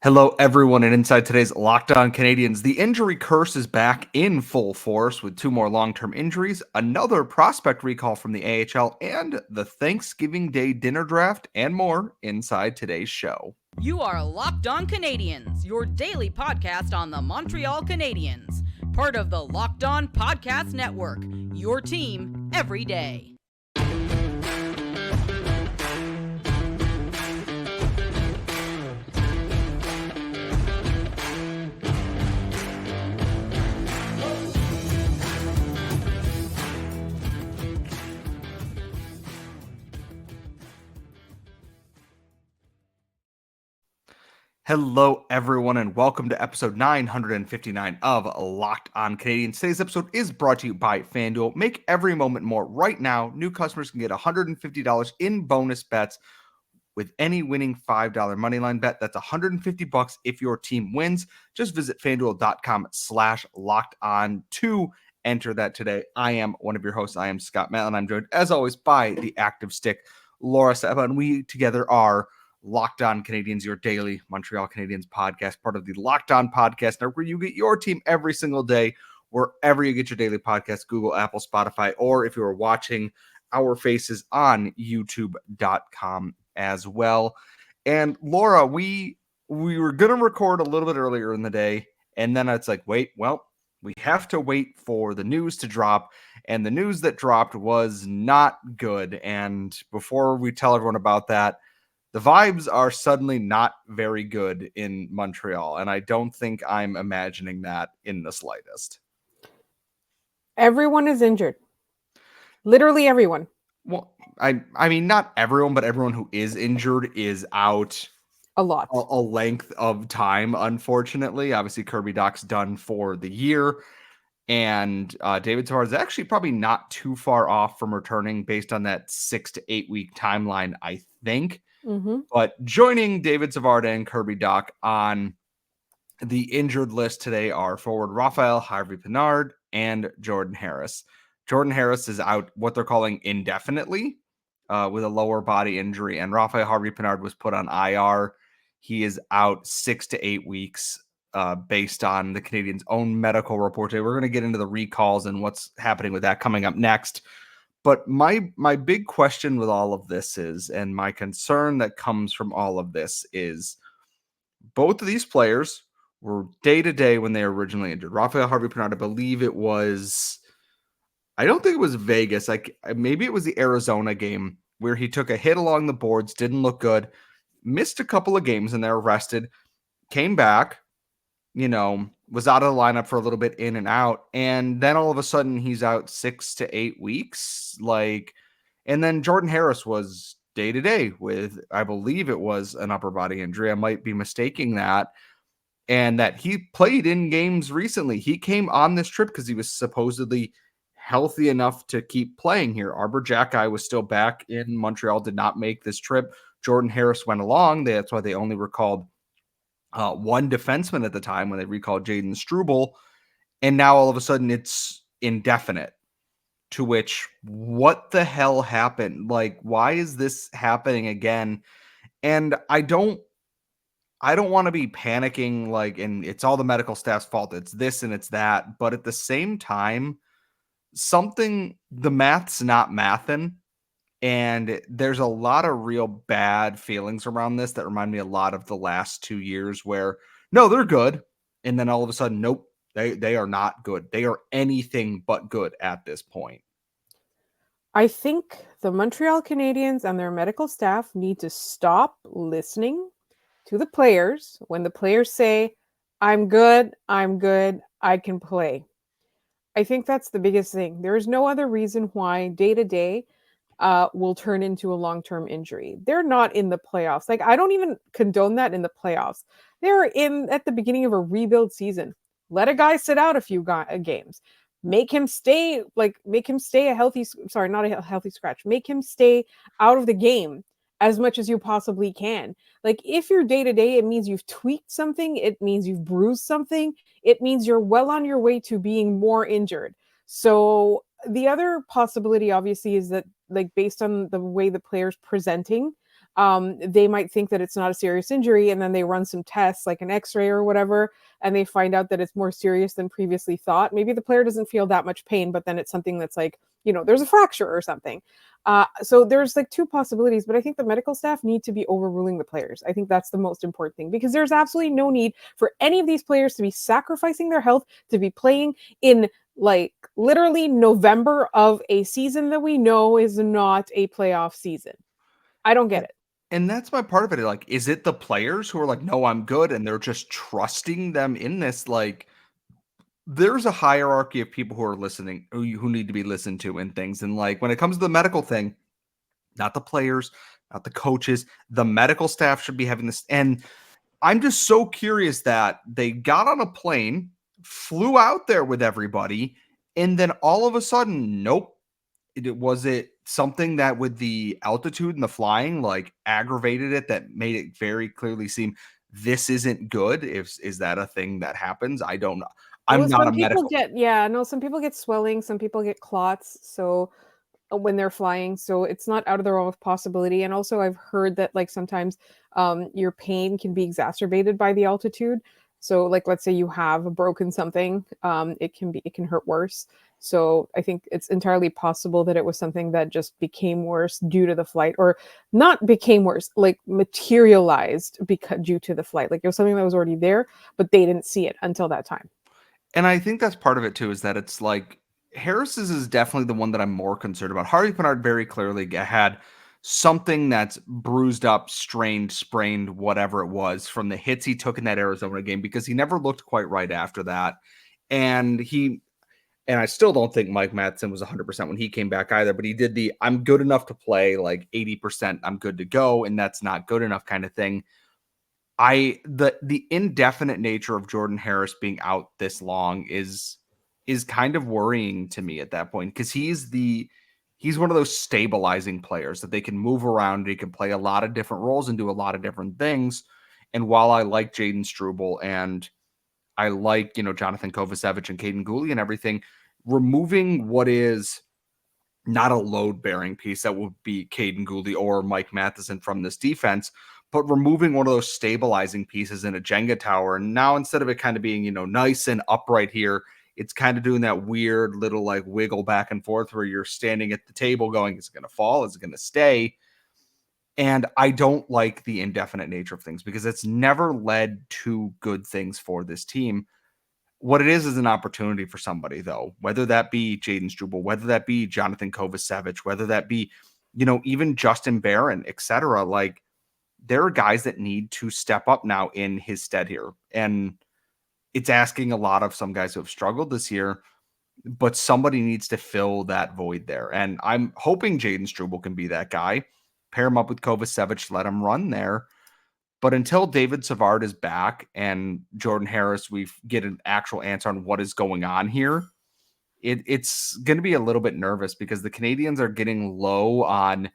Hello, everyone, and inside today's Locked On Canadiens, the injury curse is back in full force with two more long-term injuries, another prospect recall from the AHL, and the Thanksgiving Day dinner draft, and more inside today's show. You are Locked On Canadiens, your daily podcast on the Montreal Canadiens, part of the Locked On Podcast Network, your team every day. Hello, everyone, and welcome to episode 959 of Locked On Canadiens. Today's episode is brought to you by FanDuel. Make every moment more. Right now, new customers can get $150 in bonus bets with any winning $5 moneyline bet. That's $150 if your team wins. Just visit FanDuel.com/LockedOn to enter that today. I am one of your hosts. I am Scott Matlin. I'm joined, as always, by the active stick, Laura Seba, and we together are Locked On Canadiens, your daily Montreal Canadiens podcast, part of the Locked On Podcast Network, where you get your team every single day, wherever you get your daily podcast, Google, Apple, Spotify, or if you are watching our faces on youtube.com as well. And Laura, we were going to record a little bit earlier in the day, and then it's like, we have to wait for the news to drop, and the news that dropped was not good. And before we tell everyone about that, the vibes are suddenly not very good in Montreal, and I don't think I'm imagining that in the slightest. Everyone is injured. Literally everyone. Well, I mean, not everyone, but everyone who is injured is out a lot. A length of time, unfortunately. Obviously, Kirby Dach's done for the year, and David Savard is actually probably not too far off from returning based on that 6 to 8 week timeline, I think. Mm-hmm. But joining David Savard and Kirby Dach on the injured list today are forward Rafaël Harvey-Pinard and Jordan Harris. Jordan Harris is out what they're calling indefinitely with a lower body injury, and Rafaël Harvey-Pinard was put on IR. He is out 6 to 8 weeks based on the Canadiens' own medical report today. We're going to get into the recalls and what's happening with that coming up next. But my big question with all of this is, and my concern that comes from all of this is, both of these players were day-to-day when they were originally injured. Rafaël Harvey-Pinard, I believe it was, I don't think it was Vegas. Like maybe it was the Arizona game where he took a hit along the boards, didn't look good, missed a couple of games and they're rested, came back, was out of the lineup for a little bit, in and out. And then all of a sudden he's out 6 to 8 weeks. And then Jordan Harris was day to day with, I believe it was an upper body injury. I might be mistaking that. And that he played in games recently. He came on this trip because he was supposedly healthy enough to keep playing here. Arbor Jacki was still back in Montreal, did not make this trip. Jordan Harris went along. That's why they only recalled one defenseman at the time when they recalled Jayden Struble. And now all of a sudden it's indefinite, to which, what the hell happened? Like, why is this happening again? And I don't want to be panicking, and it's all the medical staff's fault. It's this and it's that. But at the same time, the math's not mathin'. And there's a lot of real bad feelings around this that remind me a lot of the last 2 years where, no, they're good. And then all of a sudden, nope, they are not good. They are anything but good at this point. I think the Montreal Canadiens and their medical staff need to stop listening to the players when the players say, I'm good, I can play. I think that's the biggest thing. There is no other reason why day-to-day will turn into a long-term injury. They're not in the playoffs. Like, I don't even condone that in the playoffs. They're at the beginning of a rebuild season. Let a guy sit out a few games. Make him stay a healthy, not a healthy scratch. Make him stay out of the game as much as you possibly can. Like, if you're day-to-day, it means you've tweaked something. It means you've bruised something. It means you're well on your way to being more injured. So the other possibility, obviously, is that, like, based on the way the player's presenting, they might think that it's not a serious injury, and then they run some tests like an x-ray or whatever, and they find out that it's more serious than previously thought. Maybe the player doesn't feel that much pain, but then it's something that's like, there's a fracture or something. So there's like two possibilities, but I think the medical staff need to be overruling the players. I think that's the most important thing, because there's absolutely no need for any of these players to be sacrificing their health to be playing in like literally November of a season that we know is not a playoff season. I don't get it. And that's my part of it. Like, is it the players who are like, no, I'm good, and they're just trusting them in this? Like, there's a hierarchy of people who are listening, who need to be listened to in things. And like, when it comes to the medical thing, not the players, not the coaches, the medical staff should be having this. And I'm just so curious that they got on a plane, flew out there with everybody, and then all of a sudden, nope. Was it something that with the altitude and the flying, like aggravated it, that made it very clearly seem this isn't good? Is that a thing that happens? I don't know. I'm Well, not some a people medical. some people get swelling, some people get clots. So when they're flying, so it's not out of the realm of possibility. And also I've heard that like sometimes your pain can be exacerbated by the altitude. So like, let's say you have a broken something, it can hurt worse. So I think it's entirely possible that it was something that just became worse due to the flight, or not became worse, like materialized because due to the flight. Like it was something that was already there, but they didn't see it until that time. And I think that's part of it too, is that it's like Harris's is definitely the one that I'm more concerned about. Harvey-Pinard very clearly had something that's bruised up, strained, sprained, whatever it was from the hits he took in that Arizona game, because he never looked quite right after that. And I still don't think Mike Matheson was 100% when he came back either, but he did the I'm good enough to play, like 80%, I'm good to go, and that's not good enough kind of thing. The indefinite nature of Jordan Harris being out this long is kind of worrying to me at that point, because he's one of those stabilizing players that they can move around. He can play a lot of different roles and do a lot of different things. And while I like Jayden Struble and I like, Jonathan Kovacevic and Caden Gooley and everything, removing what is not a load-bearing piece that would be Caden Gooley or Mike Matheson from this defense, but removing one of those stabilizing pieces in a Jenga tower. And now instead of it kind of being, nice and upright here, it's kind of doing that weird little like wiggle back and forth where you're standing at the table going, is it going to fall? Is it going to stay? And I don't like the indefinite nature of things, because it's never led to good things for this team. What it is an opportunity for somebody, though, whether that be Jayden Struble, whether that be Jonathan Kovacevic, whether that be, even Justin Barron, etc. Like, there are guys that need to step up now in his stead here. And it's asking a lot of some guys who have struggled this year, but somebody needs to fill that void there. And I'm hoping Jayden Struble can be that guy. Pair him up with Kovacevic, let him run there. But until David Savard is back and Jordan Harris, we get an actual answer on what is going on here, it's going to be a little bit nervous, because the Canadiens are getting low on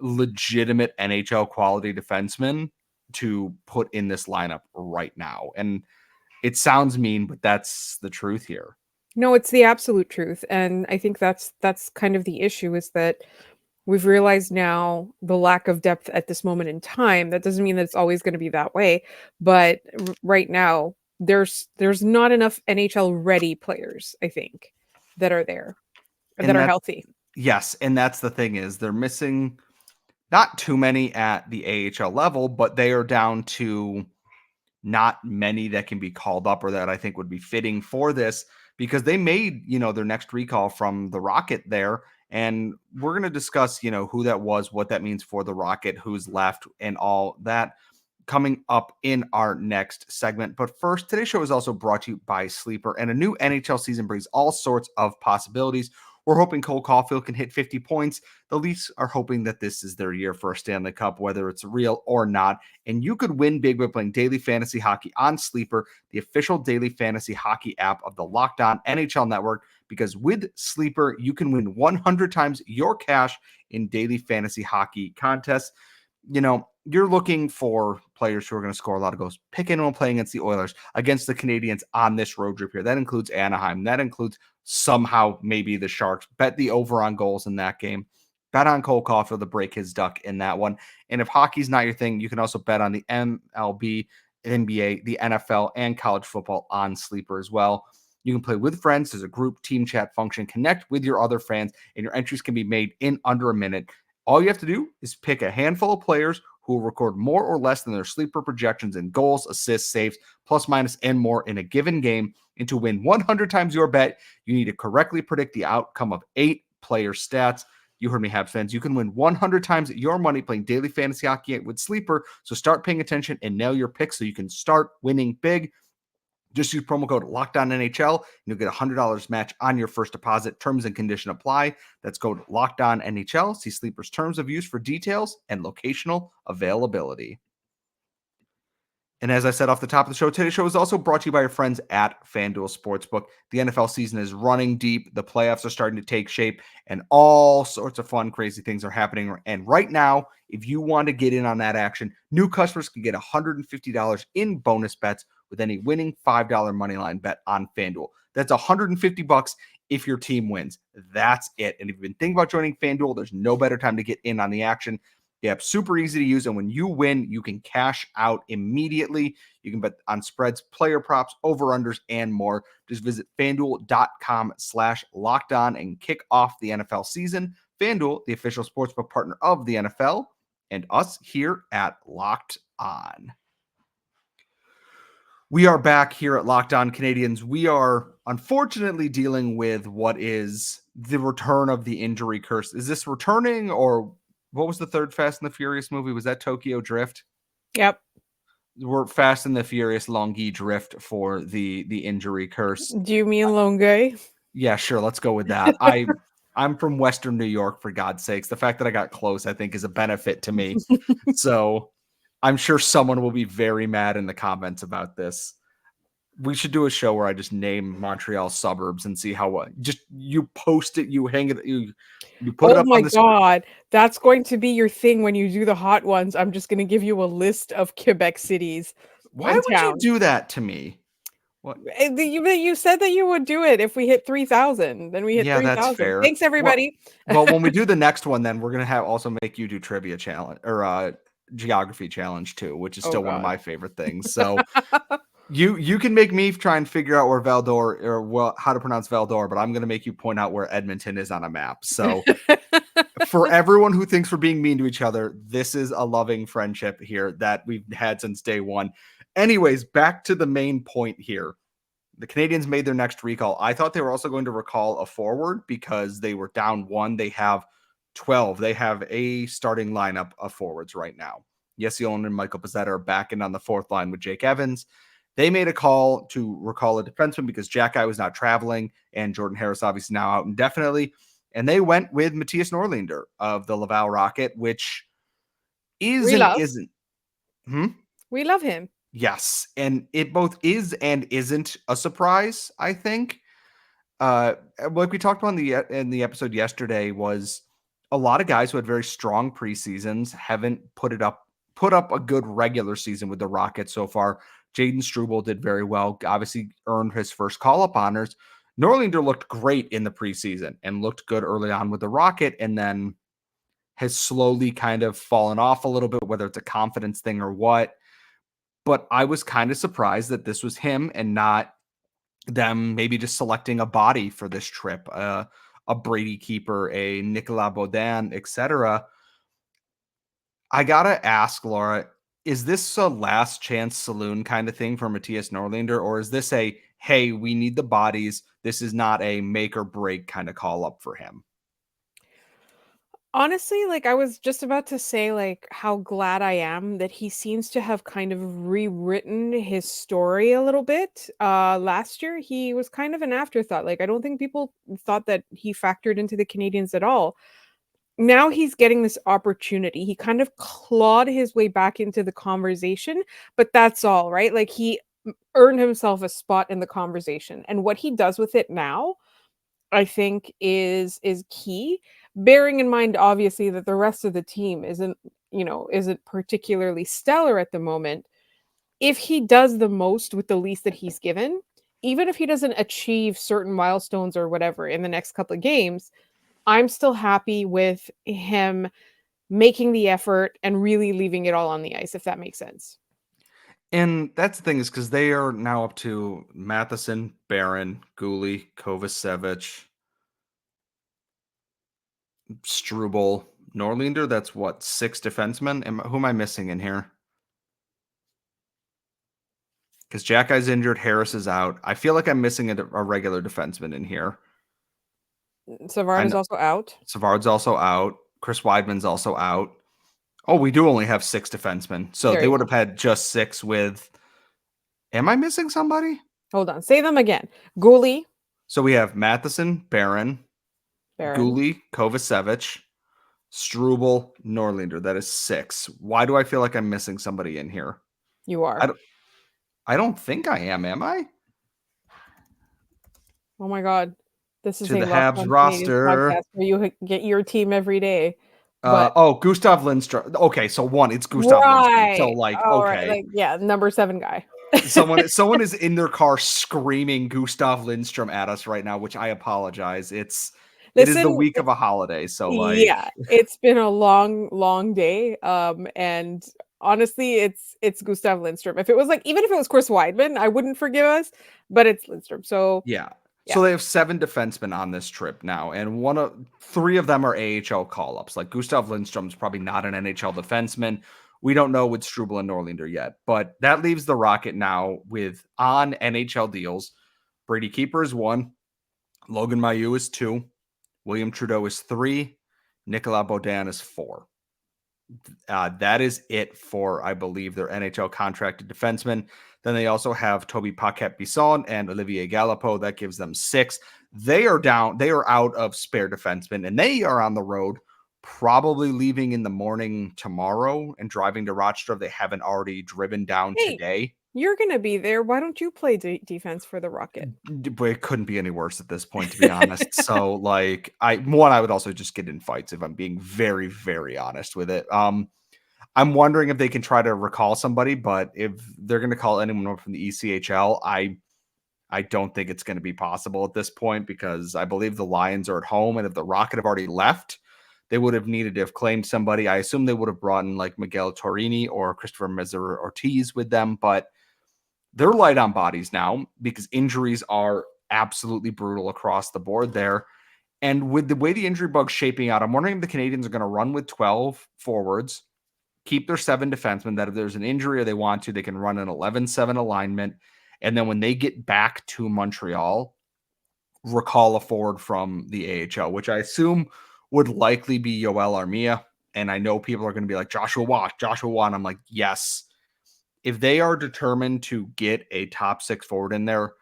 legitimate NHL quality defensemen to put in this lineup right now. And it sounds mean, but that's the truth here. No, it's the absolute truth. And I think that's kind of the issue, is that we've realized now the lack of depth at this moment in time. That doesn't mean that it's always going to be that way, but right now there's not enough NHL ready players, I think, that are there and that are healthy. Yes, and that's the thing, is they're missing not too many at the AHL level, but they are down to not many that can be called up or that I think would be fitting for this, because they made, their next recall from the Rocket there. And we're going to discuss, who that was, what that means for the Rocket, who's left, and all that coming up in our next segment. But first, today's show is also brought to you by Sleeper, and a new NHL season brings all sorts of possibilities. We're hoping Cole Caulfield can hit 50 points. The Leafs are hoping that this is their year for a Stanley Cup, whether it's real or not. And you could win big by playing daily fantasy hockey on Sleeper, the official daily fantasy hockey app of the Locked On NHL Network, because with Sleeper, you can win 100 times your cash in daily fantasy hockey contests. You're looking for players who are going to score a lot of goals. Pick anyone playing against the Oilers, against the Canadiens on this road trip here. That includes Anaheim. That includes somehow maybe the Sharks. Bet the over on goals in that game. Bet on Cole Caulfield to break his duck in that one. And if hockey's not your thing, you can also bet on the MLB, NBA, the NFL, and college football on Sleeper as well. You can play with friends. There's a group team chat function. Connect with your other fans, and your entries can be made in under a minute. All you have to do is pick a handful of players who will record more or less than their sleeper projections in goals, assists, saves, plus, minus, and more in a given game. And to win 100 times your bet, you need to correctly predict the outcome of 8 player stats. You heard me, Habs fans. You can win 100 times your money playing daily fantasy hockey with Sleeper. So start paying attention and nail your picks so you can start winning big. Just use promo code LOCKEDONNHL and you'll get a $100 match on your first deposit. Terms and conditions apply. That's code LOCKEDONNHL. See Sleeper's terms of use for details and locational availability. And as I said off the top of the show, today's show is also brought to you by your friends at FanDuel Sportsbook. The NFL season is running deep. The playoffs are starting to take shape, and all sorts of fun, crazy things are happening. And right now, if you want to get in on that action, new customers can get $150 in bonus bets with any winning $5 moneyline bet on FanDuel. That's $150 if your team wins. That's it. And if you've been thinking about joining FanDuel, there's no better time to get in on the action. Yeah, super easy to use. And when you win, you can cash out immediately. You can bet on spreads, player props, over-unders, and more. Just visit FanDuel.com/lockedon and kick off the NFL season. FanDuel, the official sportsbook partner of the NFL, and us here at Locked On. We are back here at Locked On Canadiens. We are unfortunately dealing with what is the return of the injury curse. Is this returning, or what was the third Fast and the Furious movie? Was that Tokyo Drift? Yep. We're Fast and the Furious Longy Drift for the injury curse. Do you mean Longueuil? Yeah, sure. Let's go with that. I'm from Western New York, for God's sakes. The fact that I got close, I think, is a benefit to me. So I'm sure someone will be very mad in the comments about this. We should do a show where I just name Montreal suburbs and see how just you post it, you hang it, you put it up on the screen. Oh my God, that's going to be your thing when you do the hot ones. I'm just going to give you a list of Quebec cities. Why would you do that to me? What? You said that you would do it if we hit 3,000. Then we hit 3,000. That's fair. Thanks, everybody. Well, when we do the next one, then we're gonna also make you do trivia challenge or geography challenge too, which is still one of my favorite things. So. You can make me try and figure out where Val-d'Or or how to pronounce Val-d'Or, but I'm going to make you point out where Edmonton is on a map. So for everyone who thinks we're being mean to each other, this is a loving friendship here that we've had since day one. Anyways, back to the main point here. The Canadiens made their next recall. I thought they were also going to recall a forward because they were down 1. They have 12. They have a starting lineup of forwards right now. Jesse Owen and Michael Pezzetta are back in on the fourth line with Jake Evans. They made a call to recall a defenseman because Jack Guy was not traveling and Jordan Harris obviously now out indefinitely. And they went with Mattias Norlinder of the Laval Rocket, which is and isn't. We love him. Yes. And it both is and isn't a surprise, I think. Like we talked about in the episode yesterday was a lot of guys who had very strong preseasons haven't put up a good regular season with the Rocket so far. Jayden Struble did very well, obviously earned his first call-up honors. Norlinder looked great in the preseason and looked good early on with the Rocket and then has slowly kind of fallen off a little bit, whether it's a confidence thing or what. But I was kind of surprised that this was him and not them maybe just selecting a body for this trip, a Brady Keeper, a Nicolas Baudin, etc. I got to ask, Laura, is this a last chance saloon kind of thing for Mattias Norlinder, or is this a, hey, we need the bodies, this is not a make or break kind of call up for him? Honestly, like I was just about to say, like how glad I am that he seems to have kind of rewritten his story a little bit. Last year, he was kind of an afterthought. Like I don't think people thought that he factored into the Canadiens at all. Now he's getting this opportunity. He kind of clawed his way back into the conversation, but that's all, right? Like he earned himself a spot in the conversation. And what he does with it now, I think is key, bearing in mind obviously that the rest of the team isn't particularly stellar at the moment. If he does the most with the least that he's given, even if he doesn't achieve certain milestones or whatever in the next couple of games, I'm still happy with him making the effort and really leaving it all on the ice, if that makes sense. And that's the thing is because they are now up to Matheson, Barron, Gooley, Kovacevic, Struble, Norlinder. That's what, 6 defensemen? Who am I missing in here? Because Jack Eye's injured, Harris is out. I feel like I'm missing a regular defenseman in here. Savard is also out. Savard's also out. Chris Weidman's also out. Oh, we do only have 6 defensemen. So There they you would go. have had just 6 with. Am I missing somebody? Hold on. Say them again. Gooley, So we have Matheson, Barron, Barron. Gooley, Kovacevic, Struble, Norlinder. That is 6. Why do I feel like I'm missing somebody in here? You are. I don't think I am I? Oh my God. This is To a the Locked Habs On Canadiens roster. podcast where you get your team every day. But Gustav Lindstrom. Okay, so 1, it's Gustav Lindstrom. So like, all okay. right, like yeah, number 7 guy. someone is in their car screaming Gustav Lindstrom at us right now, which I apologize. It is the week of a holiday, so like, yeah, it's been a long day. And honestly, it's Gustav Lindstrom. If it was like, even if it was Chris Weidman, I wouldn't forgive us, but it's Lindstrom. So yeah. So they have 7 defensemen on this trip now, and 3 of them are AHL call-ups. Like Gustav Lindstrom's probably not an NHL defenseman. We don't know with Struble and Norlinder yet, but that leaves the Rocket now with on NHL deals. Brady Keeper is 1, Logan Mailloux is 2, William Trudeau is 3, Nicolas Baudin is 4. That is it for, I believe, their NHL contracted defensemen. Then they also have Toby Paquette-Bisson and Olivier Galipeau. That gives them 6. They are out of spare defensemen, and they are on the road, probably leaving in the morning tomorrow and driving to Rochester. They haven't already driven down today. You're going to be there. Why don't you play defense for the Rocket? But it couldn't be any worse at this point, to be honest. So, like, I would also just get in fights if I'm being very, very honest with it. I'm wondering if they can try to recall somebody, but if they're going to call anyone up from the ECHL, I don't think it's going to be possible at this point because I believe the Lions are at home, and if the Rocket have already left, they would have needed to have claimed somebody. I assume they would have brought in like Miguel Torini or Christopher Messer-Ortiz with them, but they're light on bodies now because injuries are absolutely brutal across the board there. And with the way the injury bug's shaping out, I'm wondering if the Canadiens are going to run with 12 forwards, keep their 7 defensemen, that if there's an injury or they want to, they can run an 11-7 alignment. And then when they get back to Montreal, recall a forward from the AHL, which I assume would likely be Yoel Armia. And I know people are going to be like, Joshua Watt. And I'm like, yes. If they are determined to get a top 6 forward in there,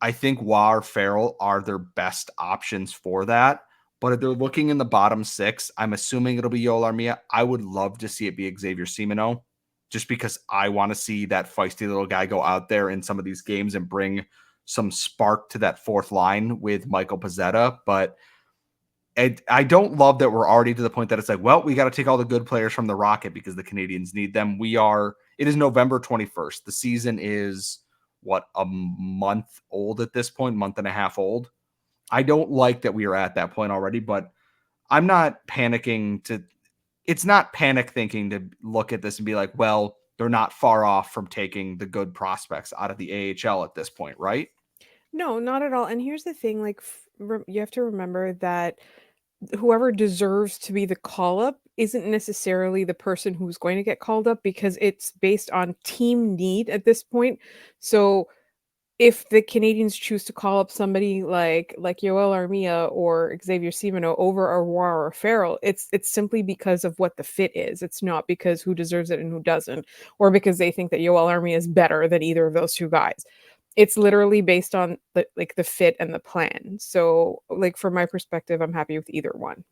I think Waugh or Farrell are their best options for that. But if they're looking in the bottom 6, I'm assuming it'll be Yoel Armia. I would love to see it be Xavier Simoneau, just because I want to see that feisty little guy go out there in some of these games and bring some spark to that 4th line with Michael Pezzetta. But I don't love that we're already to the point that it's like, well, we got to take all the good players from the Rocket because the Canadiens need them. It is November 21st. The season is a month old at this point, month and a half old. I don't like that we are at that point already, but I'm not panicking it's not panic thinking to look at this and be like, well, they're not far off from taking the good prospects out of the AHL at this point, right? No, not at all. And here's the thing, like you have to remember that whoever deserves to be the call up isn't necessarily the person who's going to get called up because it's based on team need at this point. So if the Canadiens choose to call up somebody like Yoel Armia or Xavier Simoneau over Aurora or Farrell, it's simply because of what the fit is. It's not because who deserves it and who doesn't, or because they think that Yoel Armia is better than either of those 2 guys. It's literally based on the fit and the plan. So, like, from my perspective, I'm happy with either one.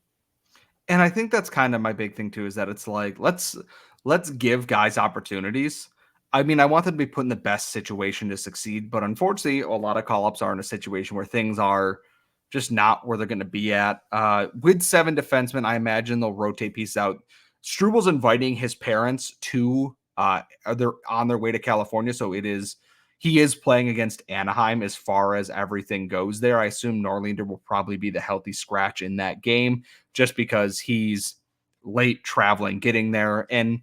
And I think that's kind of my big thing too, is that it's like, let's give guys opportunities. I mean, I want them to be put in the best situation to succeed, but unfortunately, a lot of call-ups are in a situation where things are just not where they're going to be at. With 7 defensemen, I imagine they'll rotate pieces out. Struble's inviting his parents to, they're on their way to California, so he is playing against Anaheim as far as everything goes there. I assume Norlinder will probably be the healthy scratch in that game just because he's late traveling, getting there. And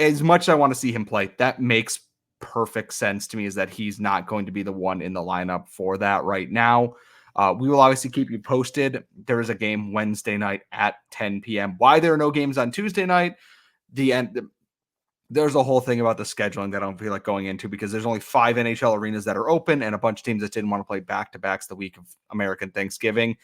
as much as I want to see him play, that makes perfect sense to me, is that he's not going to be the one in the lineup for that right now. We will obviously keep you posted. There is a game Wednesday night at 10 p.m. Why there are no games on Tuesday night? There's a whole thing about the scheduling that I don't feel like going into, because there's only 5 NHL arenas that are open and a bunch of teams that didn't want to play back-to-backs the week of American Thanksgiving.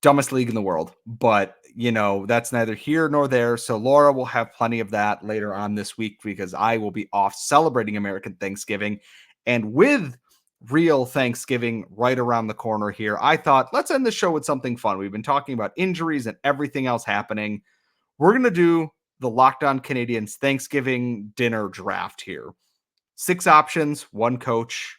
Dumbest league in the world, but that's neither here nor there. So Laura will have plenty of that later on this week, because I will be off celebrating American Thanksgiving. And with real Thanksgiving right around the corner here, I thought, let's end the show with something fun. We've been talking about injuries and everything else happening. We're going to do the Locked On Canadiens Thanksgiving dinner draft here. 6 options, 1 coach,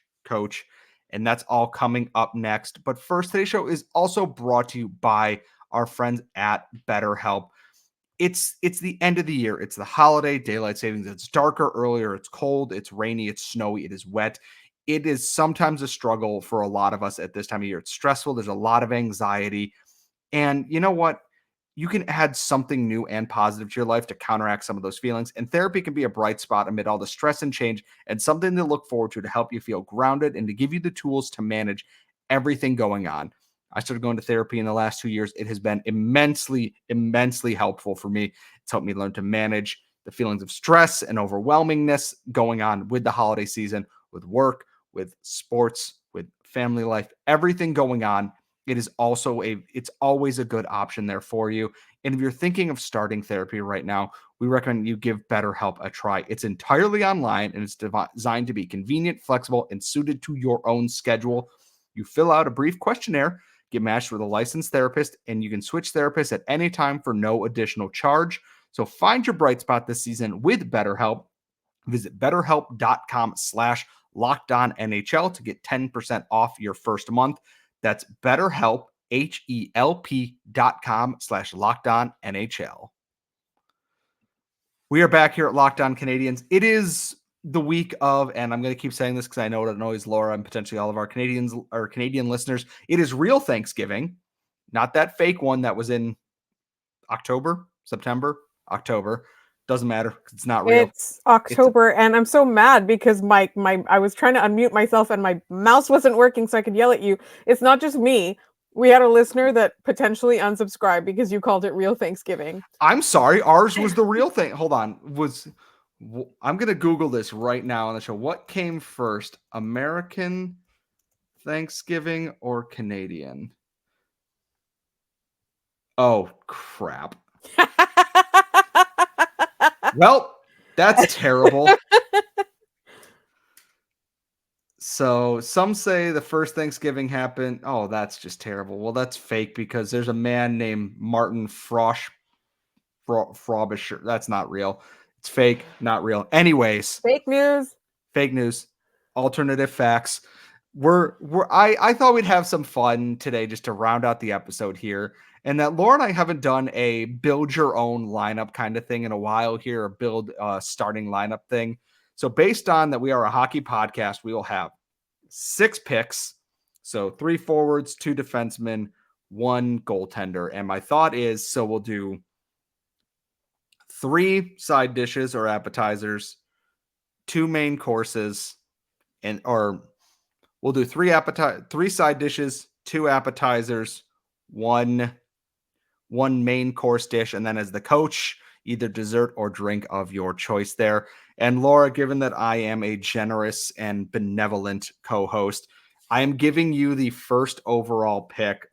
and that's all coming up next. But first, today's show is also brought to you by our friends at BetterHelp. It's the end of the year. It's the holiday, daylight savings. It's darker earlier. It's cold. It's rainy. It's snowy. It is wet. It is sometimes a struggle for a lot of us at this time of year. It's stressful. There's a lot of anxiety. And you know what? You can add something new and positive to your life to counteract some of those feelings. And therapy can be a bright spot amid all the stress and change, and something to look forward to help you feel grounded and to give you the tools to manage everything going on. I started going to therapy in the last 2 years. It has been immensely, immensely helpful for me. It's helped me learn to manage the feelings of stress and overwhelmingness going on with the holiday season, with work, with sports, with family life, everything going on. It's always a good option there for you. And if you're thinking of starting therapy right now, we recommend you give BetterHelp a try. It's entirely online, and it's designed to be convenient, flexible, and suited to your own schedule. You fill out a brief questionnaire, get matched with a licensed therapist, and you can switch therapists at any time for no additional charge. So find your bright spot this season with BetterHelp. Visit BetterHelp.com/LockedOnNHL to get 10% off your first month. That's BetterHelp, HELP.com/LockedOnNHL. We are back here at Locked On Canadiens. It is the week of, and I'm going to keep saying this because I know it annoys Laura and potentially all of our Canadian listeners. It is real Thanksgiving, not that fake one that was in September. Doesn't matter. It's not real. It's October, and I'm so mad because I was trying to unmute myself and my mouse wasn't working so I could yell at you. It's not just me. We had a listener that potentially unsubscribed because you called it real Thanksgiving. I'm sorry. Ours was the real thing. Hold on. I'm going to Google this right now on the show. What came first, American Thanksgiving or Canadian? Oh, crap. Well, that's terrible. So some say the first Thanksgiving happened. Oh, that's just terrible. Well, that's fake because there's a man named Martin Frobisher. That's not real. It's fake, not real. Anyways, Fake news. Alternative facts. I thought we'd have some fun today just to round out the episode here. And that Laura and I haven't done a build your own lineup kind of thing in a while here, or build starting lineup thing. So based on that we are a hockey podcast, we will have 6 picks. So 3 forwards, 2 defensemen, 1 goaltender. And my thought is, so we'll do 3 side dishes or appetizers, 2 main courses, or we'll do 3 side dishes, 2 appetizers, 1 main course dish, and then as the coach, either dessert or drink of your choice there. And Laura, given that I am a generous and benevolent co-host, I am giving you the first overall pick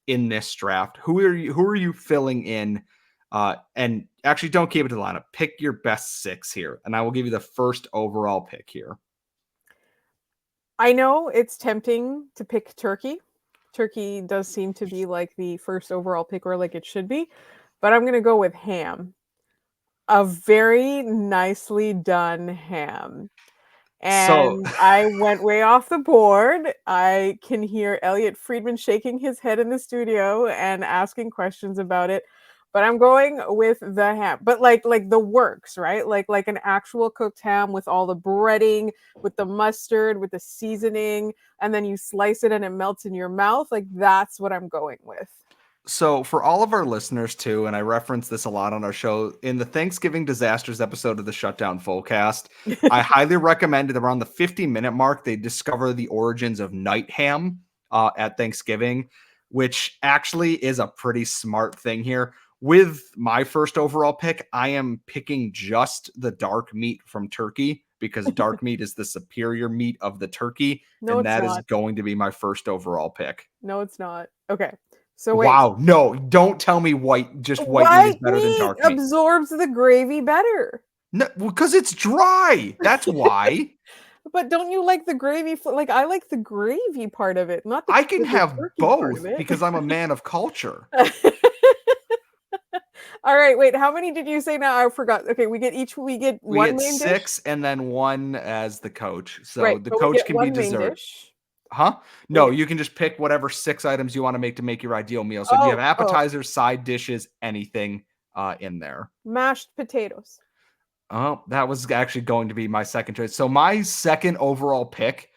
in this draft. Who are you filling in? And actually, don't keep it to the lineup. Pick your best 6 here, and I will give you the first overall pick here. I know it's tempting to pick turkey. Turkey does seem to be like the first overall pick, or like it should be, but I'm going to go with ham. A very nicely done ham. And I went way off the board. I can hear Elliot Friedman shaking his head in the studio and asking questions about it. but I'm going with the ham. But like the works, right? Like an actual cooked ham with all the breading, with the mustard, with the seasoning, and then you slice it and it melts in your mouth. Like that's what I'm going with. So for all of our listeners too, and I reference this a lot on our show, in the Thanksgiving disasters episode of the Shutdown Fullcast, I highly recommend it around the 50-minute mark. They discover the origins of night ham at Thanksgiving, which actually is a pretty smart thing here. With my first overall pick, I am picking just the dark meat from turkey because dark meat is the superior meat of the turkey. No, And it's that is not. going to be my first overall pick. No, it's not. Okay. So wait. Wow, no, don't tell me white meat is White better than meat dark meat. absorbs the gravy better. No, because it's dry. That's why. But don't you like the gravy? Like I like the gravy part of it, not the I can the have turkey part both of it. because I'm a man of culture. All right, wait. How many did you say now? I forgot. Okay, we get We one get main 6 dish. and then 1 as the coach. So Right, the but we coach get can be one main dessert. dish. Huh? We No, get- you can just pick whatever 6 items you want to make your ideal meal. So you have Oh, appetizers, side dishes, anything in there. mashed potatoes. Oh, that was actually going to be my second choice. So my second overall pick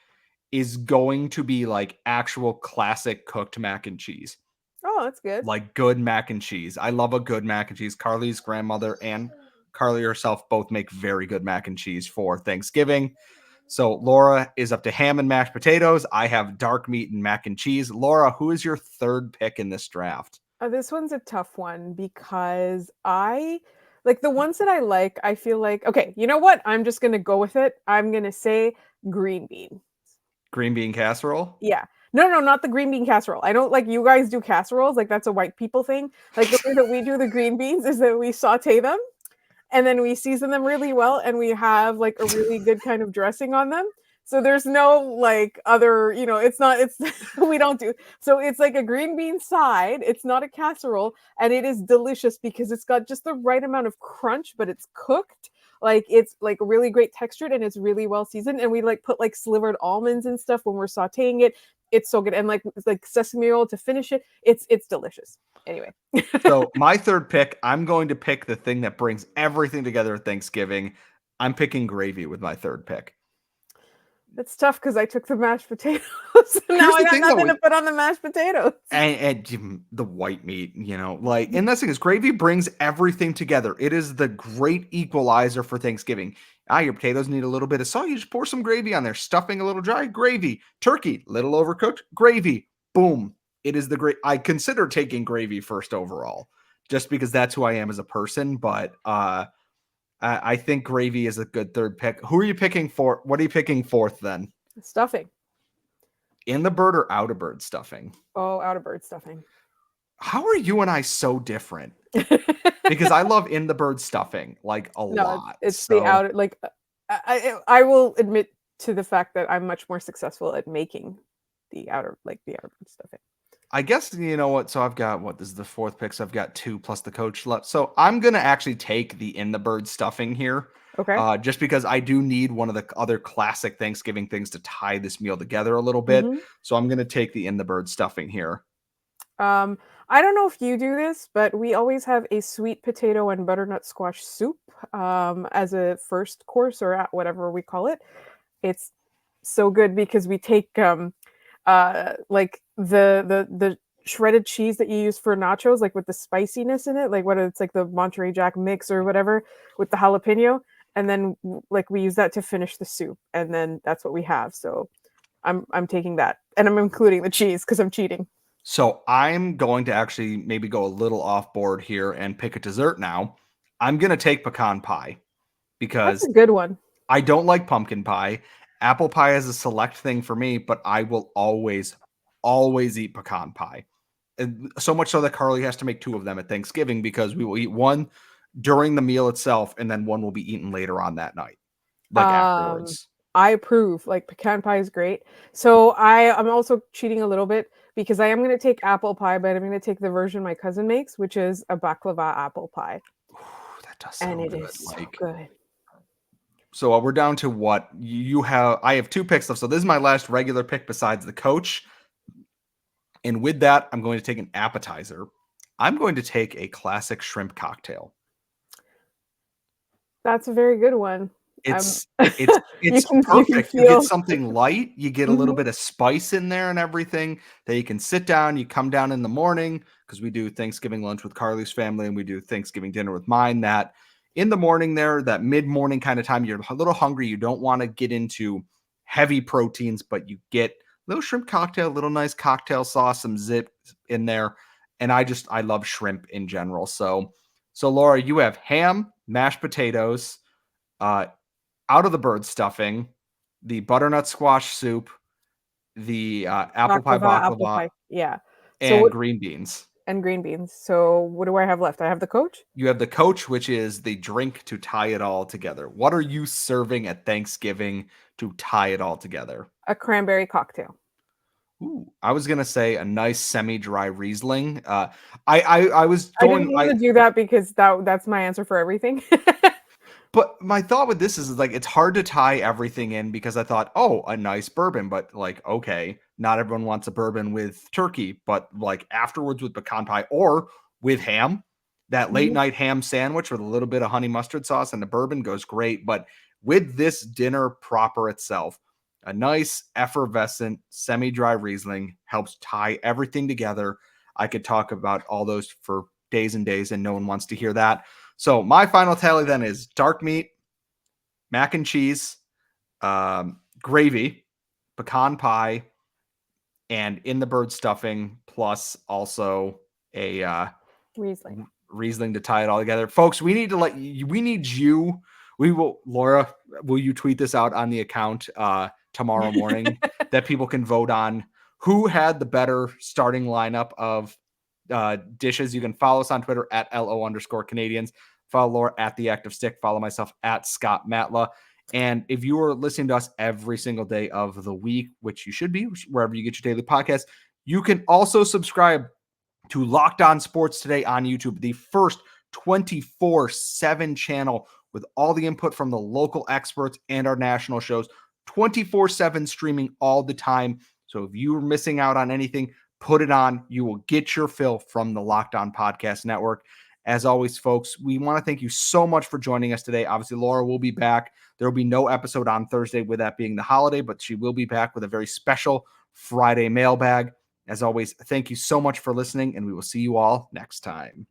is going to be like actual classic cooked mac and cheese. Oh, that's good. Like good mac and cheese. I love a good mac and cheese. Carly's grandmother and Carly herself both make very good mac and cheese for Thanksgiving. So Laura is up to ham and mashed potatoes. I have dark meat and mac and cheese. Laura, who is your third pick in this draft? This one's a tough one because I like the ones that I like. I feel like okay. You know what? I'm just gonna go with it. I'm gonna say green bean. Green bean casserole? Yeah. No, not the green bean casserole. I don't like you guys do casseroles, like that's a white people thing. Like the way that we do the green beans is that we saute them and then we season them really well and we have like a really good kind of dressing on them. So there's no like other, it's we don't do. So it's like a green bean side. It's not a casserole and it is delicious because it's got just the right amount of crunch, but it's cooked. Like it's like really great textured and it's really well seasoned. And we like put like slivered almonds and stuff when we're sauteing it. It's so good. And like sesame oil to finish it. It's delicious. Anyway. So my third pick, I'm going to pick the thing that brings everything together at Thanksgiving. I'm picking gravy with my third pick. It's tough because I took the mashed potatoes. the Now I got thing, nothing though, to put on the mashed potatoes. And the white meat, like, and that's the thing is gravy brings everything together. It is the great equalizer for Thanksgiving. Your potatoes need a little bit of salt. You just pour some gravy on there. Stuffing a little dry, gravy. Turkey, little overcooked, gravy. Boom. It is the great. I consider taking gravy first overall, just because that's who I am as a person. But I think gravy is a good third pick. Who are you picking for? What are you picking fourth then? Stuffing. In the bird or out of bird stuffing? Oh, out of bird stuffing. How are you and I so different? Because I love in the bird stuffing like a lot. It's the out like I will admit to the fact that I'm much more successful at making the outer bird stuffing. I guess you know what. So I've got this is the fourth pick. So I've got 2 plus the coach left. So I'm gonna actually take the in the bird stuffing here. Okay. Just because I do need one of the other classic Thanksgiving things to tie this meal together a little bit. Mm-hmm. So I'm gonna take the in the bird stuffing here. I don't know if you do this, but we always have a sweet potato and butternut squash soup as a first course or whatever we call it. It's so good because we take like the shredded cheese that you use for nachos, like with the spiciness in it, like whether it's like the Monterey Jack mix or whatever with the jalapeno, and then like we use that to finish the soup, and then that's what we have. So I'm taking that, and I'm including the cheese because I'm cheating. So I'm going to actually maybe go a little off board here and pick a dessert now. I'm going to take pecan pie because That's a good one. I don't like pumpkin pie. Apple pie is a select thing for me, but I will always eat pecan pie. And so much so that Carly has to make 2 of them at Thanksgiving because we will eat one during the meal itself and then one will be eaten later on that night, like afterwards. I approve. Like pecan pie is great. So I'm also cheating a little bit because I am going to take apple pie, but I'm going to take the version my cousin makes, which is a baklava apple pie. Ooh, that does sound and good. It is so good. So we're down to what you have. I have 2 picks left. So this is my last regular pick besides the coach. And with that, I'm going to take an appetizer. I'm going to take a classic shrimp cocktail. That's a very good one. It's You can perfect. You feel get something light, you get a little bit of spice in there and everything that you can sit down, you come down in the morning, because we do Thanksgiving lunch with Carly's family and we do Thanksgiving dinner with mine, that in the morning there, that mid-morning kind of time, you're a little hungry, you don't want to get into heavy proteins, but you get a little shrimp cocktail, a little nice cocktail sauce, some zip in there, and I love shrimp in general. So Laura, you have ham, mashed potatoes, out of the bird stuffing, the butternut squash soup, the apple pie apple baklava, pie. Yeah. So and what green beans. and green beans. So what do I have left? I have the coach? You have the coach, which is the drink to tie it all together. What are you serving at Thanksgiving to tie it all together? A cranberry cocktail. Ooh, I was gonna say a nice semi-dry Riesling. I was I going. didn't want to do that because that's my answer for everything. But my thought with this is like it's hard to tie everything in because I thought, oh, a nice bourbon, but like, okay, not everyone wants a bourbon with turkey, but like afterwards with pecan pie or with ham, that late Mhm. night ham sandwich with a little bit of honey mustard sauce and the bourbon goes great. But with this dinner proper itself, a nice effervescent semi-dry Riesling helps tie everything together. I could talk about all those for days and days, and no one wants to hear that. So my final tally then is dark meat, mac and cheese, gravy, pecan pie, and in the bird stuffing, plus also a Riesling. Riesling to tie it all together. Folks, we need you. Laura, will you tweet this out on the account tomorrow morning that people can vote on who had the better starting lineup of dishes? You can follow us on Twitter at LO_Canadiens. Follow Laura at The Active Stick. Follow myself at Scott Matla. And if you are listening to us every single day of the week, which you should be, wherever you get your daily podcast, you can also subscribe to Locked On Sports Today on YouTube, the first 24/7 channel with all the input from the local experts and our national shows, 24/7 streaming all the time. So if you're missing out on anything, put it on. You will get your fill from the Locked On Podcast Network. As always, folks, we want to thank you so much for joining us today. Obviously, Laura will be back. There will be no episode on Thursday with that being the holiday, but she will be back with a very special Friday mailbag. As always, thank you so much for listening, and we will see you all next time.